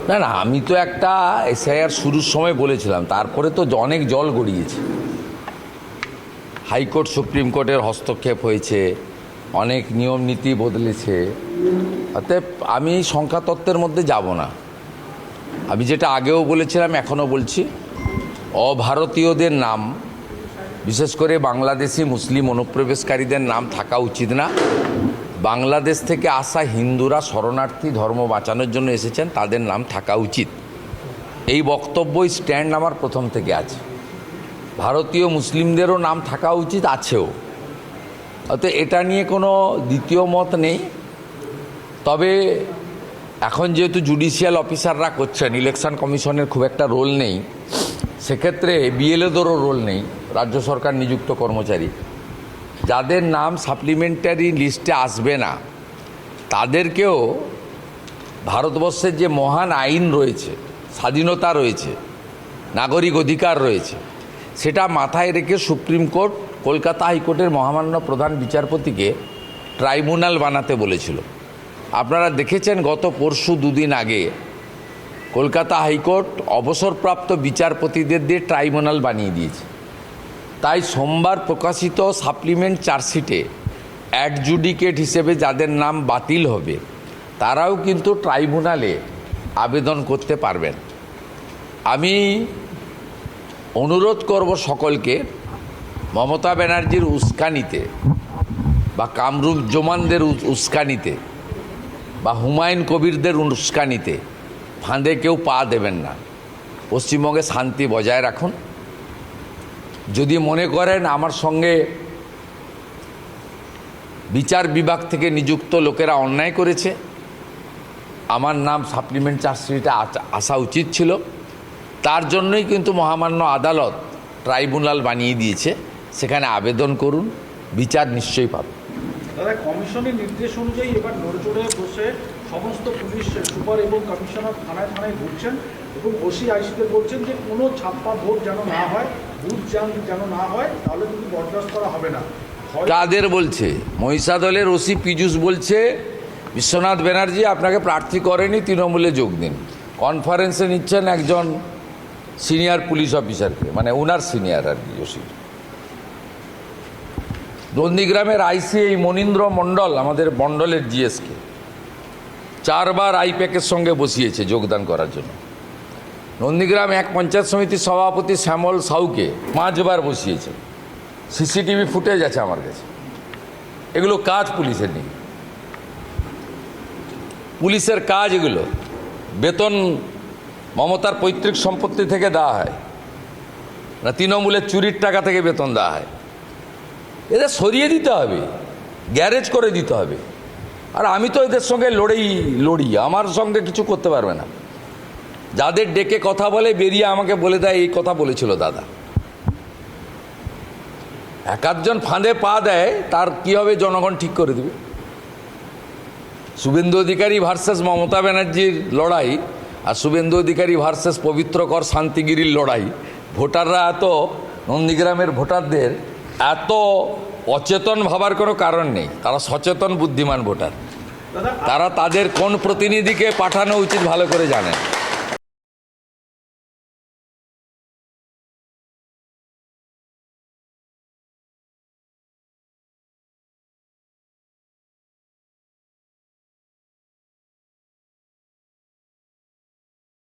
না না, আমি তো একটা এসআইআর শুরুর সময় বলেছিলাম, তারপরে তো অনেক জল গড়িয়েছে। হাইকোর্ট সুপ্রিম কোর্টের হস্তক্ষেপ হয়েছে, অনেক নিয়ম নীতি বদলেছে। অতএব আমি সংখ্যাতত্ত্বের মধ্যে যাব না। আমি যেটা আগেও বলেছিলাম, এখনও বলছি, অভারতীয়দের নাম, বিশেষ করে বাংলাদেশি মুসলিম অনুপ্রবেশকারীদের নাম থাকা উচিত না। বাংলাদেশ থেকে আসা হিন্দুরা শরণার্থী, ধর্ম বাঁচানোর জন্য এসেছেন, তাদের নাম থাকা উচিত। এই বক্তব্যই স্ট্যান্ড আমার প্রথম থেকে আছে। ভারতীয় মুসলিমদেরও নাম থাকা উচিত, আছেও। অতএব এটা নিয়ে কোনো দ্বিতীয় মত নেই। তবে এখন যেহেতু জুডিশিয়াল অফিসাররা করছেন, ইলেকশন কমিশনের খুব একটা রোল নেই, সেক্ষেত্রে বিএলওদেরও রোল নেই, রাজ্য সরকার নিযুক্ত কর্মচারী। যাদের নাম সাপ্লিমেন্টারি লিস্টে আসবে না, তাদেরকেও ভারতবর্ষের যে মহান আইন রয়েছে, স্বাধীনতা রয়েছে, নাগরিক অধিকার রয়েছে, সেটা মাথায় রেখে সুপ্রিম কোর্ট কলকাতা হাইকোর্টের মহামান্য প্রধান বিচারপতিকে ট্রাইব্যুনাল বানাতে বলেছিল। আপনারা দেখেছেন গত পরশু দুদিন আগে কলকাতা হাইকোর্ট অবসরপ্রাপ্ত বিচারপতিদের দিয়ে ট্রাইব্যুনাল বানিয়ে দিয়েছে। তাই সোমবার প্রকাশিত সাপ্লিমেন্ট চার্জশিটে অ্যাডজুডিকেট হিসেবে যাদের নাম বাতিল হবে, তারাও কিন্তু ট্রাইব্যুনালে আবেদন করতে পারবেন। আমি অনুরোধ করব সকলকে, মমতা ব্যানার্জির উস্কানিতে বা কামরুজ্জামানদের উস্কানিতে বা হুমায়ুন কবিরদের উস্কানিতে ফাঁদে কেউ পা দেবেন না। পশ্চিমবঙ্গে শান্তি বজায় রাখুন। যদি মনে করেন আমার সঙ্গে বিচার বিভাগ থেকে নিযুক্ত লোকেরা অন্যায় করেছে, আমার নাম সাপ্লিমেন্ট চার্জশিটে আসা উচিত ছিল, তার জন্যই কিন্তু মহামান্য আদালত ট্রাইব্যুনাল বানিয়ে দিয়েছে। সেখানে আবেদন করুন, বিচার নিশ্চয়ই পাবে। দাদা, কমিশনের নির্দেশ অনুযায়ী এবার নড়চড়ে বসে সমস্ত পুলিশ সুপার এবং কমিশনার থানায় থানায় ঘুরছেন এবং ওসি আইসিদের বলছেন যে কোনো ছাপ্পা ভোট যেন না হয়, বুথ যেন না হয়, তাহলে কিন্তু বরদাস্ত করা হবে না। কাদের বলছে? মহিষাদলের ওসি পীযূষ বলছে বিশ্বনাথ ব্যানার্জি আপনাকে প্রার্থী করেনি, তৃণমূলে যোগ দিন। কনফারেন্সে নিচ্ছেন একজন সিনিয়র পুলিশ অফিসারকে, মানে ওনার সিনিয়র আর কি ওসি। নন্দীগ্রামের আইসি এই মনীন্দ্র মণ্ডল, আমাদের মণ্ডলের জিএসকে 4 বার আইপ্যাকের সঙ্গে বসিয়েছে যোগদান করার জন্য। নন্দীগ্রাম এক পঞ্চায়েত সমিতির সভাপতি শ্যামল সাউকে 5 বার বসিয়েছে। সিসিটিভি ফুটেজ আছে আমার কাছে। এগুলো কাজ পুলিশের নেই, পুলিশের কাজ এগুলো। বেতন মমতার পৈতৃক সম্পত্তি থেকে দেওয়া হয় না, তৃণমূলের চুরির টাকা থেকে বেতন দেওয়া হয়। এদের সরিয়ে দিতে হবে, গ্যারেজ করে দিতে হবে। আর আমি তো এদের সঙ্গে লড়ি, আমার সঙ্গে কিছু করতে পারবে না। যাদের ডেকে কথা বলে বেরিয়ে আমাকে বলে দেয় এই কথা বলেছিল দাদা। এক আধজন ফাঁদে পা দেয়, তার কি হবে জনগণ ঠিক করে দেবে। শুভেন্দু অধিকারী ভার্সেস মমতা ব্যানার্জির লড়াই আর শুভেন্দু অধিকারী ভার্সেস পবিত্রকর শান্তিগিরির লড়াই, ভোটাররা এত, নন্দীগ্রামের ভোটারদের এত অচেতন ভাবার কোনো কারণ নেই। তারা সচেতন বুদ্ধিমান ভোটার, তারা তাদের কোন প্রতিনিধিকে পাঠানো উচিত ভালো করে জানেন।